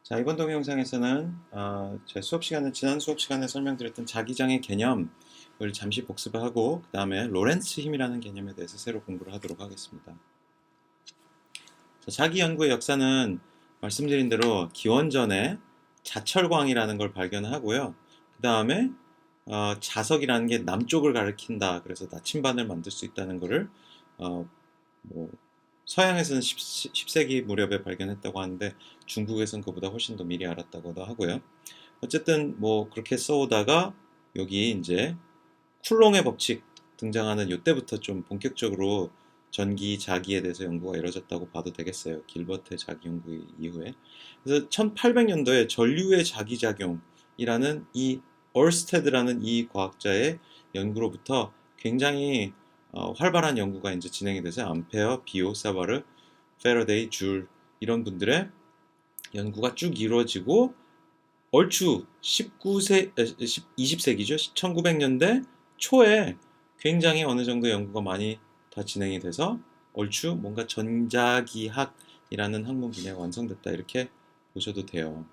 자, 이번 동영상에서는 제 지난 수업 시간에 설명드렸던 자기장의 개념을 잠시 복습을 하고 그 다음에 로렌츠 힘이라는 개념에 대해서 새로 공부를 하도록 하겠습니다. 자, 자기 연구의 역사는 말씀드린 대로 기원전에 자철광이라는 걸 발견하고요. 그 다음에 자석이라는 게 남쪽을 가리킨다. 그래서 나침반을 만들 수 있다는 것을 뭐 서양에서는 10세기 무렵에 발견했다고 하는데 중국에서는 그보다 훨씬 더 미리 알았다고도 하고요. 어쨌든 뭐 그렇게 써오다가 여기 이제 쿨롱의 법칙 등장하는 이때부터 좀 본격적으로 전기, 자기에 대해서 연구가 이루어졌다고 봐도 되겠어요. 길버트의 자기 연구 이후에. 그래서 1800년도에 전류의 자기작용이라는 이 얼스테드라는 이 과학자의 연구로부터 굉장히 활발한 연구가 이제 진행이 돼서 암페어, 비오, 사바르, 페러데이, 줄 이런 분들의 연구가 쭉 이루어지고 얼추 20세기죠. 1900년대 초에 굉장히 어느 정도 연구가 많이 다 진행이 돼서 얼추 뭔가 전자기학이라는 학문 분야가 완성됐다 이렇게 보셔도 돼요.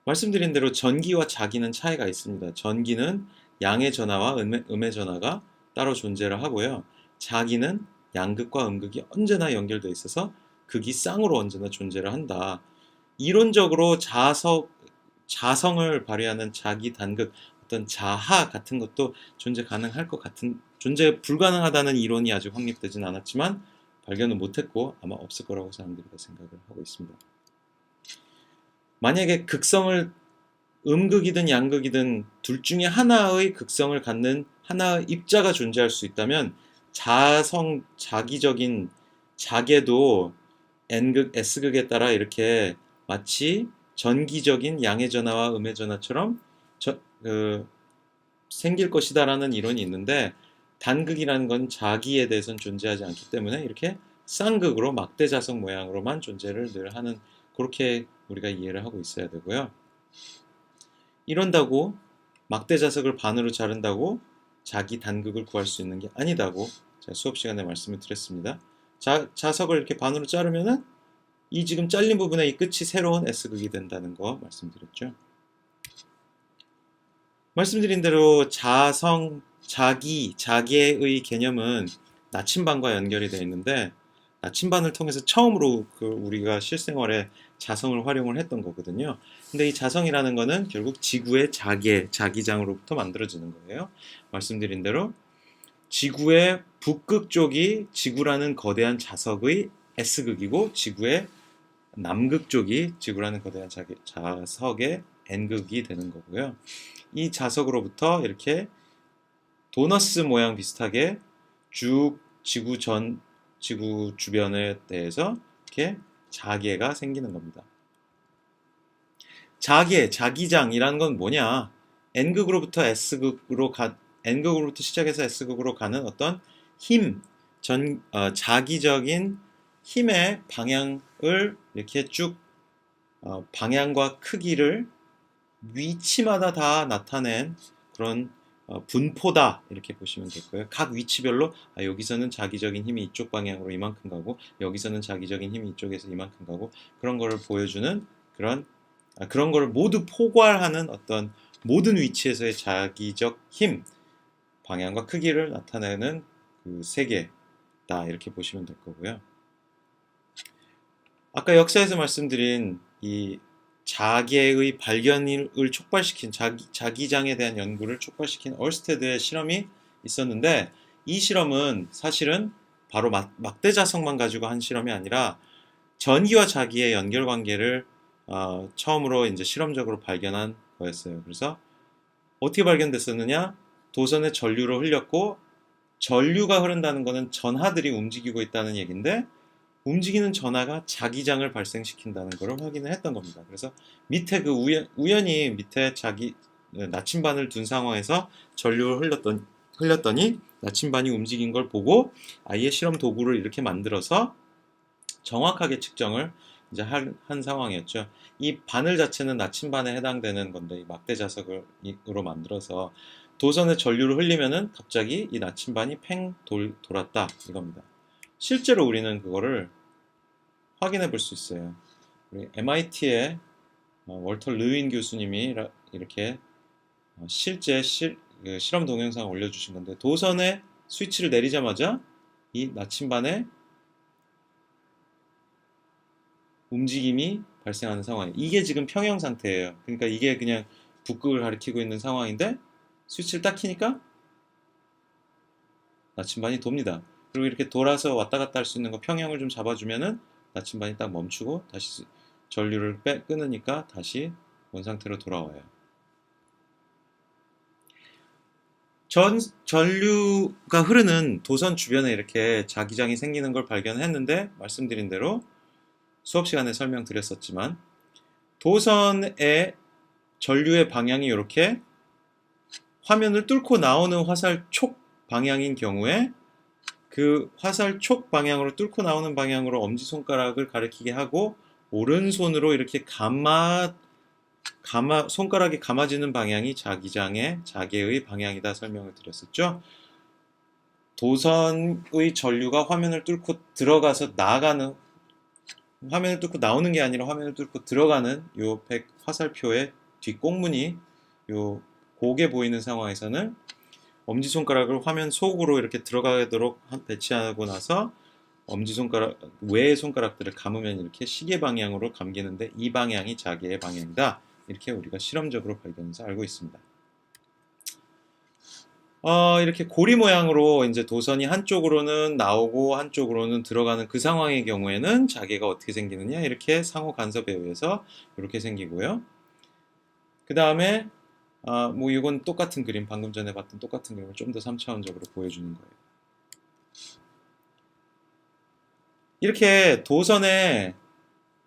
말씀드린 대로 전기와 자기는 차이가 있습니다. 전기는 양의 전하와 음의 전하가 따로 존재를 하고요. 자기는 양극과 음극이 언제나 연결되어 있어서 극이 쌍으로 언제나 존재를 한다. 이론적으로 자성을 발휘하는 자기 단극, 어떤 자하 같은 것도 존재 불가능하다는 이론이 아직 확립되진 않았지만 발견은 못했고 아마 없을 거라고 사람들이 다 생각을 하고 있습니다. 만약에 극성을 음극이든 양극이든 둘 중에 하나의 극성을 갖는 하나의 입자가 존재할 수 있다면 자기적인 자계도 N극, S극에 따라 이렇게 마치 전기적인 양의 전하와 음의 전하처럼 생길 것이다라는 이론이 있는데 단극이라는 건 자기에 대해서는 존재하지 않기 때문에 이렇게 쌍극으로 막대자석 모양으로만 존재를 늘 하는 그렇게 우리가 이해를 하고 있어야 되고요. 이런다고 막대자석을 반으로 자른다고 자기 단극을 구할 수 있는 게 아니다고 제가 수업 시간에 말씀을 드렸습니다. 자석을 이렇게 반으로 자르면은 이 지금 잘린 부분의 이 끝이 새로운 S극이 된다는 거 말씀드렸죠. 말씀드린 대로 자기의 개념은 나침반과 연결이 되어 있는데 나침반을 통해서 처음으로 우리가 실생활에 자성을 활용을 했던 거거든요. 근데 이 자성이라는 거는 결국 지구의 자기장으로부터 만들어지는 거예요. 말씀드린 대로 지구의 북극 쪽이 지구라는 거대한 자석의 S극이고 지구의 남극 쪽이 지구라는 거대한 자석의 N극이 되는 거고요. 이 자석으로부터 이렇게 도너스 모양 비슷하게 쭉 지구 주변에 대해서 이렇게 자계가 생기는 겁니다. 자기장이라는 건 뭐냐? N극으로부터 N극으로부터 시작해서 S극으로 가는 어떤 자기적인 힘의 방향을 이렇게 쭉 방향과 크기를 위치마다 다 나타낸 그런 분포다 이렇게 보시면 될 거예요. 각 위치별로 여기서는 자기적인 힘이 이쪽 방향으로 이만큼 가고 여기서는 자기적인 힘이 이쪽에서 이만큼 가고 그런 거를 보여주는 그런 거를 모두 포괄하는 어떤 모든 위치에서의 자기적 힘 방향과 크기를 나타내는 그 세계다 이렇게 보시면 될 거고요. 아까 역사에서 말씀드린 이 자계의 발견을 촉발시킨 자기장에 대한 연구를 촉발시킨 얼스테드의 실험이 있었는데 이 실험은 사실은 바로 막대자석만 가지고 한 실험이 아니라 전기와 자기의 연결관계를 처음으로 이제 실험적으로 발견한 거였어요. 그래서 어떻게 발견됐었느냐? 도선에 전류를 흘렸고 전류가 흐른다는 것은 전하들이 움직이고 있다는 얘기인데 움직이는 전하가 자기장을 발생시킨다는 것을 확인을 했던 겁니다. 그래서 밑에 우연히 밑에 나침반을 둔 상황에서 전류를 흘렸더니 나침반이 움직인 걸 보고 아예 실험 도구를 이렇게 만들어서 정확하게 측정을 이제 한 상황이었죠. 이 바늘 자체는 나침반에 해당되는 건데 이 막대자석으로 만들어서 도선에 전류를 흘리면은 갑자기 이 나침반이 팽 돌았다 이겁니다. 실제로 우리는 그거를 확인해 볼 수 있어요. 우리 MIT의 월터 르윈 교수님이 이렇게 실제 실험 동영상을 올려주신 건데, 도선에 스위치를 내리자마자 이 나침반에 움직임이 발생하는 상황이에요. 이게 지금 평형 상태예요. 그러니까 이게 그냥 북극을 가리키고 있는 상황인데, 스위치를 딱 키니까 나침반이 돕니다. 그리고 이렇게 돌아서 왔다 갔다 할 수 있는 거 평형을 좀 잡아주면은 나침반이 딱 멈추고 다시 전류를 끊으니까 다시 원상태로 돌아와요. 전류가 흐르는 도선 주변에 이렇게 자기장이 생기는 걸 발견했는데, 말씀드린 대로 수업 시간에 설명드렸었지만, 도선의 전류의 방향이 이렇게 화면을 뚫고 나오는 화살촉 방향인 경우에 그 화살촉 방향으로 뚫고 나오는 방향으로 엄지손가락을 가리키게 하고, 오른손으로 이렇게 손가락이 감아지는 방향이 자개의 방향이다 설명을 드렸었죠. 도선의 전류가 화면을 뚫고 들어가서 화면을 뚫고 나오는 게 아니라 화면을 뚫고 들어가는 요 화살표의 뒷꽁무니, 요 고개 보이는 상황에서는 엄지손가락을 화면 속으로 이렇게 들어가도록 배치하고 나서 엄지손가락 외의 손가락들을 감으면 이렇게 시계 방향으로 감기는데, 이 방향이 자개의 방향이다. 이렇게 우리가 실험적으로 발견해서 알고 있습니다. 이렇게 고리 모양으로 이제 도선이 한쪽으로는 나오고 한쪽으로는 들어가는 그 상황의 경우에는 자개가 어떻게 생기느냐, 이렇게 상호 간섭에 의해서 이렇게 생기고요. 그 다음에 뭐 이건 똑같은 그림, 방금 전에 봤던 똑같은 그림을 좀 더 3차원적으로 보여주는 거예요. 이렇게 도선에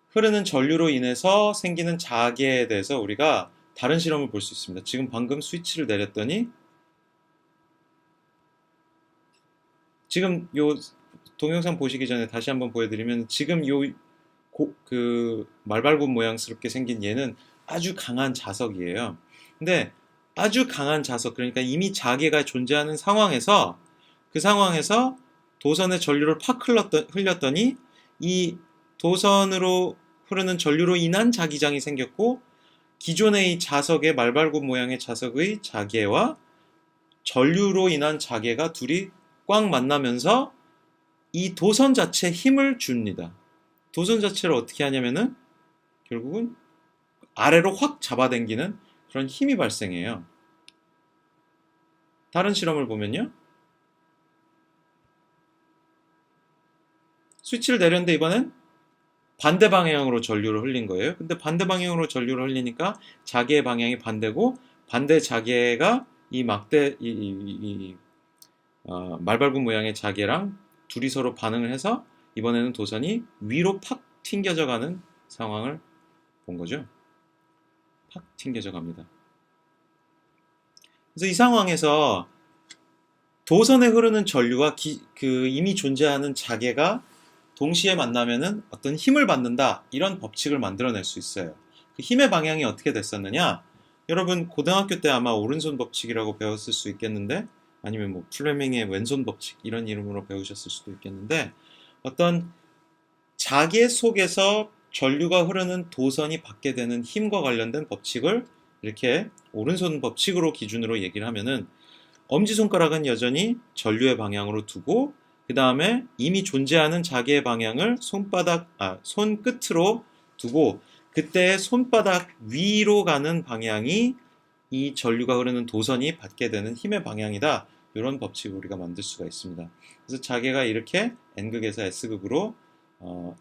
흐르는 전류로 인해서 생기는 자개에 대해서 우리가 다른 실험을 볼 수 있습니다. 지금 방금 스위치를 내렸더니, 지금 요 동영상 보시기 전에 다시 한번 보여드리면, 지금 그 말발굽 모양스럽게 생긴 얘는 아주 강한 자석이에요. 근데 아주 강한 자석, 그러니까 이미 자개가 존재하는 상황에서, 그 상황에서 도선에 전류를 팍 흘렸더니 이 도선으로 흐르는 전류로 인한 자기장이 생겼고, 기존의 이 자석의 말발굽 모양의 자석의 자개와 전류로 인한 자개가 둘이 꽉 만나면서 이 도선 자체에 힘을 줍니다. 도선 자체를 어떻게 하냐면은 결국은 아래로 확 잡아당기는 그런 힘이 발생해요. 다른 실험을 보면요, 스위치를 내렸는데 이번엔 반대 방향으로 전류를 흘린 거예요. 근데 반대 방향으로 전류를 흘리니까 자개의 방향이 반대고, 반대 자개가 이 말발굽 모양의 자개랑 둘이 서로 반응을 해서 이번에는 도선이 위로 팍 튕겨져 가는 상황을 본 거죠. 팍 튕겨져 갑니다. 그래서 이 상황에서 도선에 흐르는 전류와 이미 존재하는 자개가 동시에 만나면은 어떤 힘을 받는다, 이런 법칙을 만들어낼 수 있어요. 그 힘의 방향이 어떻게 됐었느냐? 여러분 고등학교 때 아마 오른손 법칙이라고 배웠을 수 있겠는데, 아니면 뭐 플레밍의 왼손 법칙 이런 이름으로 배우셨을 수도 있겠는데, 어떤 자개 속에서 전류가 흐르는 도선이 받게 되는 힘과 관련된 법칙을 이렇게 오른손 법칙으로 기준으로 얘기를 하면은, 엄지손가락은 여전히 전류의 방향으로 두고, 그 다음에 이미 존재하는 자개의 방향을 손끝으로 두고, 그때 손바닥 위로 가는 방향이 이 전류가 흐르는 도선이 받게 되는 힘의 방향이다. 이런 법칙을 우리가 만들 수가 있습니다. 그래서 자개가 이렇게 N극에서 S극으로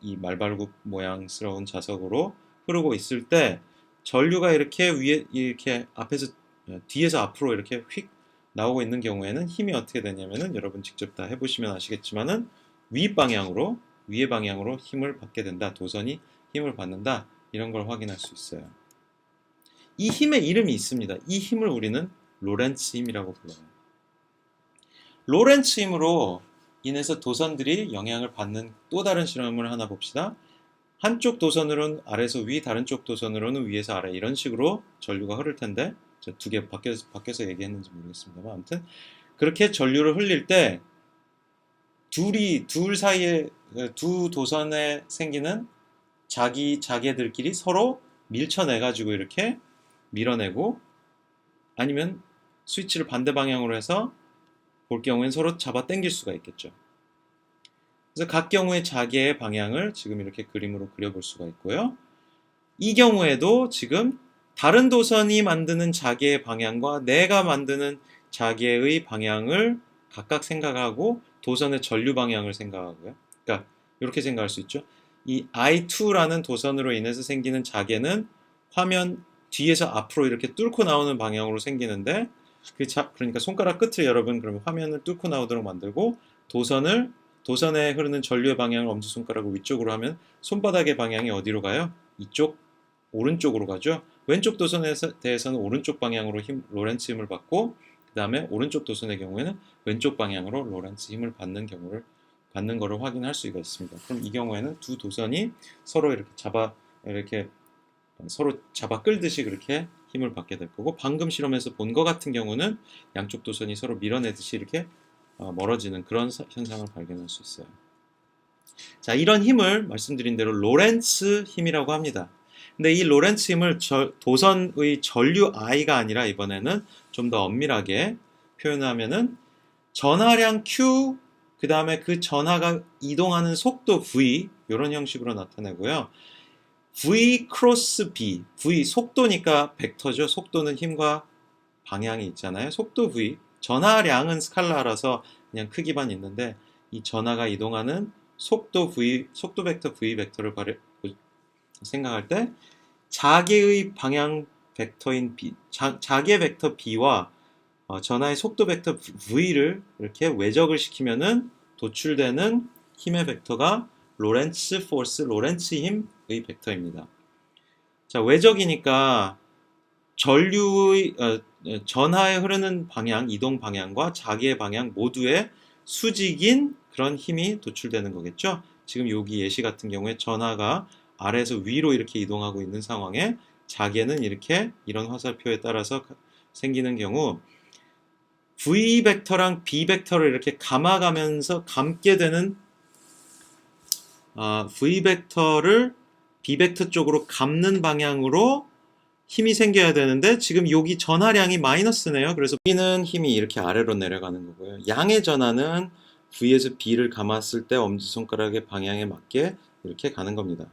이 말발굽 모양스러운 자석으로 흐르고 있을 때, 전류가 이렇게 뒤에서 앞으로 이렇게 휙 나오고 있는 경우에는 힘이 어떻게 되냐면은, 여러분 직접 다 해보시면 아시겠지만은 위의 방향으로 힘을 받게 된다. 도선이 힘을 받는다. 이런 걸 확인할 수 있어요. 이 힘의 이름이 있습니다. 이 힘을 우리는 로렌츠 힘이라고 불러요. 로렌츠 힘으로 인해서 도선들이 영향을 받는 또 다른 실험을 하나 봅시다. 한쪽 도선으로는 아래에서 위, 다른 쪽 도선으로는 위에서 아래, 이런 식으로 전류가 흐를 텐데, 두 개 바뀌어서 얘기했는지 모르겠습니다만, 아무튼 그렇게 전류를 흘릴 때 둘 사이에, 두 도선에 생기는 자기들끼리 서로 밀쳐내가지고 이렇게 밀어내고, 아니면 스위치를 반대 방향으로 해서 볼 경우엔 서로 잡아 당길 수가 있겠죠. 그래서 각 경우의 자기의 방향을 지금 이렇게 그림으로 그려볼 수가 있고요. 이 경우에도 지금 다른 도선이 만드는 자기의 방향과 내가 만드는 자기의 방향을 각각 생각하고 도선의 전류 방향을 생각하고요. 그러니까 이렇게 생각할 수 있죠. 이 I2라는 도선으로 인해서 생기는 자개는 화면 뒤에서 앞으로 이렇게 뚫고 나오는 방향으로 생기는데, 그러니까 손가락 끝을 여러분 그러면 화면을 뚫고 나오도록 만들고, 도선에 흐르는 전류의 방향을 엄지손가락을 위쪽으로 하면 손바닥의 방향이 어디로 가요? 이쪽 오른쪽으로 가죠. 왼쪽 도선에 대해서는 오른쪽 방향으로 로렌츠 힘을 받고, 그 다음에 오른쪽 도선의 경우에는 왼쪽 방향으로 로렌츠 힘을 받는 거를 확인할 수가 있습니다. 그럼 이 경우에는 두 도선이 서로 이렇게 서로 잡아 끌듯이 그렇게 힘을 받게 될 거고, 방금 실험에서 본 것 같은 경우는 양쪽 도선이 서로 밀어내듯이 이렇게 멀어지는 그런 현상을 발견할 수 있어요. 자, 이런 힘을 말씀드린 대로 로렌츠 힘이라고 합니다. 근데 이 로렌츠 힘을 도선의 전류 I가 아니라 이번에는 좀 더 엄밀하게 표현하면은 전하량 Q, 그 다음에 그 전하가 이동하는 속도 V, 이런 형식으로 나타내고요. V 크로스 B, V 속도니까 벡터죠. 속도는 힘과 방향이 있잖아요. 속도 V, 전하량은 스칼라라서 그냥 크기만 있는데, 이 전하가 이동하는 속도 벡터 V 벡터를 생각할 때 자개의 방향 벡터인 B, 자개 벡터 B와 전하의 속도 벡터 V를 이렇게 외적을 시키면은 도출되는 힘의 벡터가 로렌츠 힘의 벡터입니다. 자, 외적이니까 전하에 흐르는 방향, 이동 방향과 자기의 방향 모두에 수직인 그런 힘이 도출되는 거겠죠. 지금 여기 예시 같은 경우에 전하가 아래에서 위로 이렇게 이동하고 있는 상황에 자개는 이렇게 이런 화살표에 따라서 생기는 경우 V 벡터랑 B 벡터를 이렇게 감아가면서 감게 되는 V 벡터를 B 벡터 쪽으로 감는 방향으로 힘이 생겨야 되는데, 지금 여기 전하량이 마이너스네요. 그래서 B는 힘이 이렇게 아래로 내려가는 거고요. 양의 전하는 V에서 B를 감았을 때 엄지손가락의 방향에 맞게 이렇게 가는 겁니다.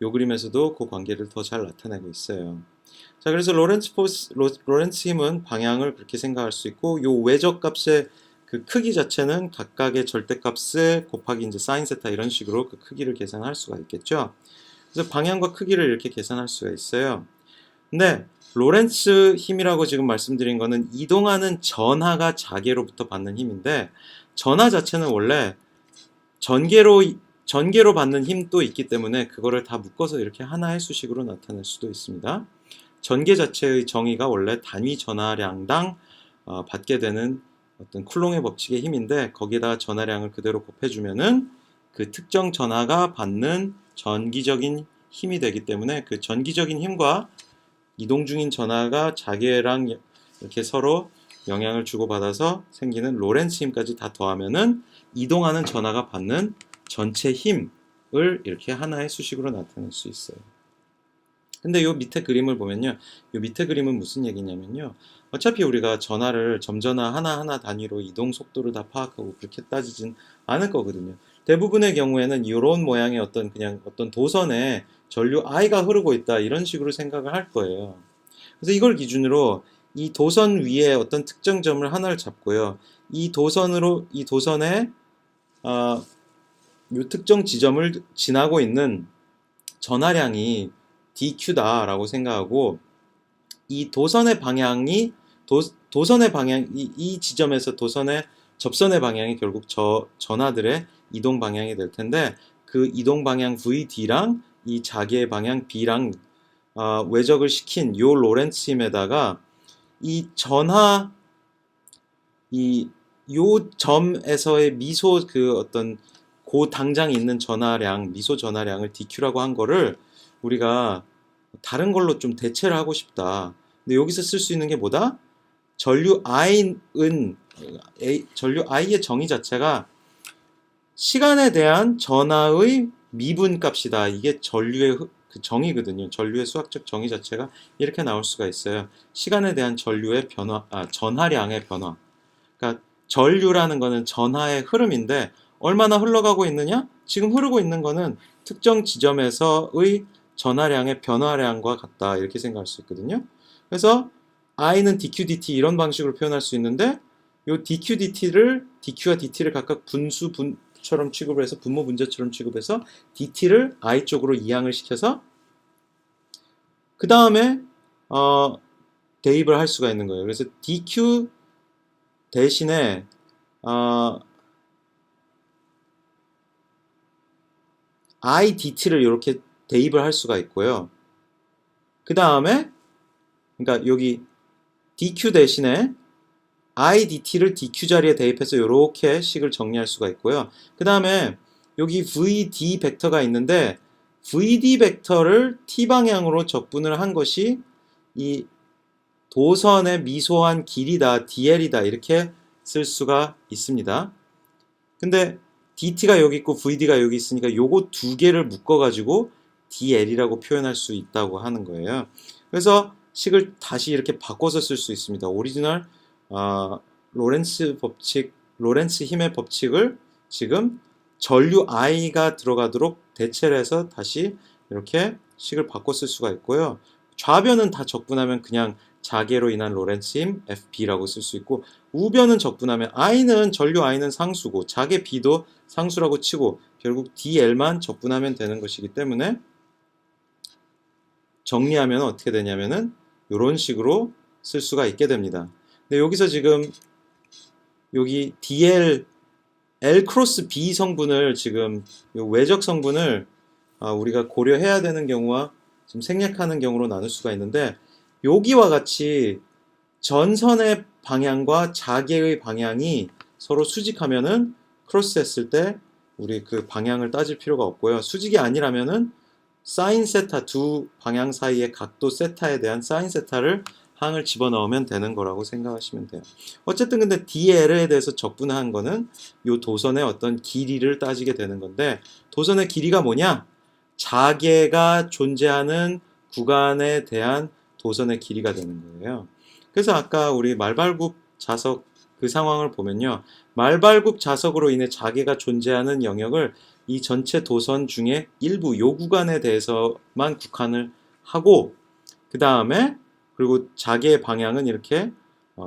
이 그림에서도 그 관계를 더 잘 나타내고 있어요. 자, 그래서 로렌츠 힘은 방향을 그렇게 생각할 수 있고, 요 외적 값의 그 크기 자체는 각각의 절대값에 곱하기 이제 사인 세타 이런 식으로 그 크기를 계산할 수가 있겠죠. 그래서 방향과 크기를 이렇게 계산할 수가 있어요. 근데 로렌츠 힘이라고 지금 말씀드린 거는 이동하는 전하가 자개로부터 받는 힘인데, 전하 자체는 원래 전개로 받는 힘도 있기 때문에 그거를 다 묶어서 이렇게 하나의 수식으로 나타낼 수도 있습니다. 전개 자체의 정의가 원래 단위 전하량당 받게 되는 어떤 쿨롱의 법칙의 힘인데, 거기에다가 전하량을 그대로 곱해주면은 그 특정 전하가 받는 전기적인 힘이 되기 때문에, 그 전기적인 힘과 이동 중인 전하가 자개랑 이렇게 서로 영향을 주고받아서 생기는 로렌츠 힘까지 다 더하면은 이동하는 전하가 받는 전체 힘을 이렇게 하나의 수식으로 나타낼 수 있어요. 근데 요 밑에 그림을 보면요, 요 밑에 그림은 무슨 얘기냐면요, 어차피 우리가 전하를 점전하 하나하나 단위로 이동 속도를 다 파악하고 그렇게 따지진 않을 거거든요. 대부분의 경우에는 이런 모양의 어떤 도선에 전류 I가 흐르고 있다, 이런 식으로 생각을 할 거예요. 그래서 이걸 기준으로 이 도선 위에 어떤 특정 점을 하나를 잡고요, 이 도선에 이 특정 지점을 지나고 있는 전하량이 dq다라고 생각하고, 이 도선의 방향이 이 지점에서 접선의 방향이 결국 전하들의 이동 방향이 될 텐데, 그 이동 방향 VD랑 이 자개의 방향 B랑 외적을 시킨 요 로렌츠 힘에다가 이 전하 요 점에서의 미소 당장 있는 미소 전하량을 dq라고 한 거를 우리가 다른 걸로 좀 대체를 하고 싶다. 근데 여기서 쓸 수 있는 게 뭐다? 전류 I의 정의 자체가 시간에 대한 전하의 미분값이다. 이게 전류의 그 정의거든요. 전류의 수학적 정의 자체가 이렇게 나올 수가 있어요. 시간에 대한 전류의 변화, 전하량의 변화. 그러니까 전류라는 거는 전하의 흐름인데 얼마나 흘러가고 있느냐? 지금 흐르고 있는 거는 특정 지점에서의 전하량의 변화량과 같다. 이렇게 생각할 수 있거든요. 그래서 I는 dq, dt 이런 방식으로 표현할 수 있는데 요 dq, dq와 dt를 각각 분수처럼 취급을 해서 분모 분자처럼 취급해서 dt를 I 쪽으로 이항을 시켜서 그 다음에 대입을 할 수가 있는 거예요. 그래서 dq 대신에 I dt를 이렇게 대입을 할 수가 있고요. 그 다음에 그러니까 여기 dq 대신에 I dt를 dq 자리에 대입해서 이렇게 식을 정리할 수가 있고요. 그 다음에 여기 vd 벡터가 있는데 vd 벡터를 t 방향으로 적분을 한 것이 이 도선의 미소한 길이다, dl이다 이렇게 쓸 수가 있습니다. 근데 dt가 여기 있고 vd가 여기 있으니까 요거 두 개를 묶어가지고 dl이라고 표현할 수 있다고 하는 거예요. 그래서 식을 다시 이렇게 바꿔서 쓸 수 있습니다. 오리지널 로렌츠 법칙, 로렌츠 힘의 법칙을 지금 전류 I가 들어가도록 대체를 해서 다시 이렇게 식을 바꿔 쓸 수가 있고요. 좌변은 다 적분하면 그냥 자개로 인한 로렌츠 힘 FB라고 쓸 수 있고 우변은 적분하면 I는 전류 I는 상수고 자개 B도 상수라고 치고 결국 DL만 적분하면 되는 것이기 때문에 정리하면 어떻게 되냐면은 이런 식으로 쓸 수가 있게 됩니다. 근데 여기서 지금 여기 DL L 크로스 B 성분을 지금 외적 성분을 우리가 고려해야 되는 경우와 지금 생략하는 경우로 나눌 수가 있는데 여기와 같이 전선의 방향과 자개의 방향이 서로 수직하면은 크로스 했을 때 우리 그 방향을 따질 필요가 없고요. 수직이 아니라면은 사인 세타 두 방향 사이의 각도 세타에 대한 사인 세타를 항을 집어넣으면 되는 거라고 생각하시면 돼요. 어쨌든 근데 DL에 대해서 적분한 거는 이 도선의 어떤 길이를 따지게 되는 건데 도선의 길이가 뭐냐? 자개가 존재하는 구간에 대한 도선의 길이가 되는 거예요. 그래서 아까 우리 말발굽 자석 그 상황을 보면요. 말발굽 자석으로 인해 자개가 존재하는 영역을 이 전체 도선 중에 일부 요 구간에 대해서만 국한을 하고 그 다음에 그리고 자개의 방향은 이렇게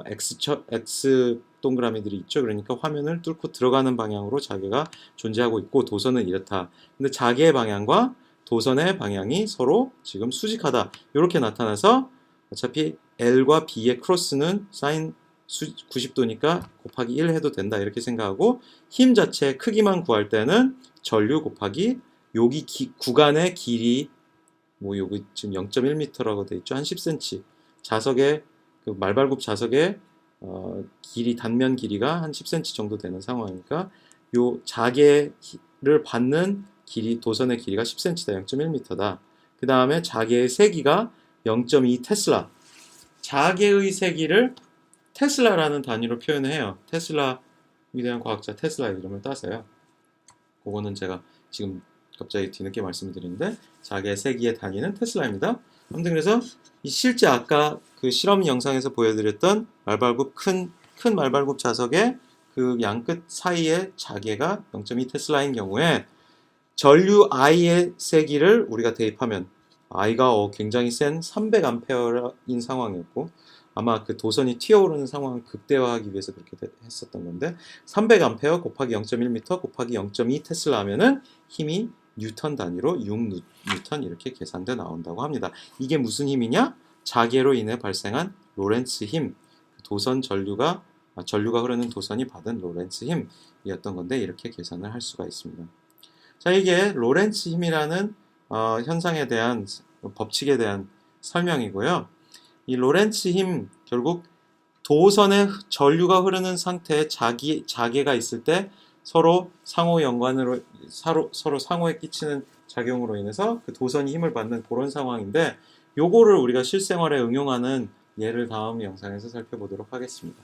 X 동그라미들이 있죠. 그러니까 화면을 뚫고 들어가는 방향으로 자개가 존재하고 있고 도선은 이렇다. 근데 자개의 방향과 도선의 방향이 서로 지금 수직하다. 이렇게 나타나서 어차피 L과 B의 크로스는 사인 90도니까 곱하기 1 해도 된다. 이렇게 생각하고 힘 자체의 크기만 구할 때는 전류 곱하기 여기 구간의 길이 뭐 여기 지금 0.1m라고 돼 있죠. 한 10cm. 자석의 그 말발굽 자석의 길이 단면 길이가 한 10cm 정도 되는 상황이니까 요 자개를 받는 길이 도선의 길이가 10cm다. 0.1m다. 그 다음에 자개의 세기가 0.2 테슬라. 자개의 세기를 테슬라라는 단위로 표현을 해요. 테슬라 위대한 과학자 테슬라의 이름을 따서요. 그거는 제가 지금 갑자기 뒤늦게 말씀을 드리는데 자개의 세기의 단위는 테슬라입니다. 아무튼 그래서 이 실제 아까 그 실험 영상에서 보여드렸던 말발굽 큰 말발굽 자석의 그 양끝 사이의 자개가 0.2 테슬라인 경우에 전류 I의 세기를 우리가 대입하면 I가 굉장히 센 300A인 상황이었고 아마 그 도선이 튀어오르는 상황을 극대화하기 위해서 그렇게 했었던 건데 300A 곱하기 0.1m 곱하기 0.2 테슬라 하면은 힘이 뉴턴 단위로 6뉴턴 이렇게 계산돼 나온다고 합니다. 이게 무슨 힘이냐? 자개로 인해 발생한 로렌츠 힘, 도선 전류가 흐르는 도선이 받은 로렌츠 힘이었던 건데 이렇게 계산을 할 수가 있습니다. 자, 이게 로렌츠 힘이라는 현상에 대한 법칙에 대한 설명이고요. 이 로렌츠 힘 결국 도선에 전류가 흐르는 상태에 자개가 있을 때 서로 상호 연관으로 서로 상호에 끼치는 작용으로 인해서 그 도선이 힘을 받는 그런 상황인데 요거를 우리가 실생활에 응용하는 예를 다음 영상에서 살펴보도록 하겠습니다.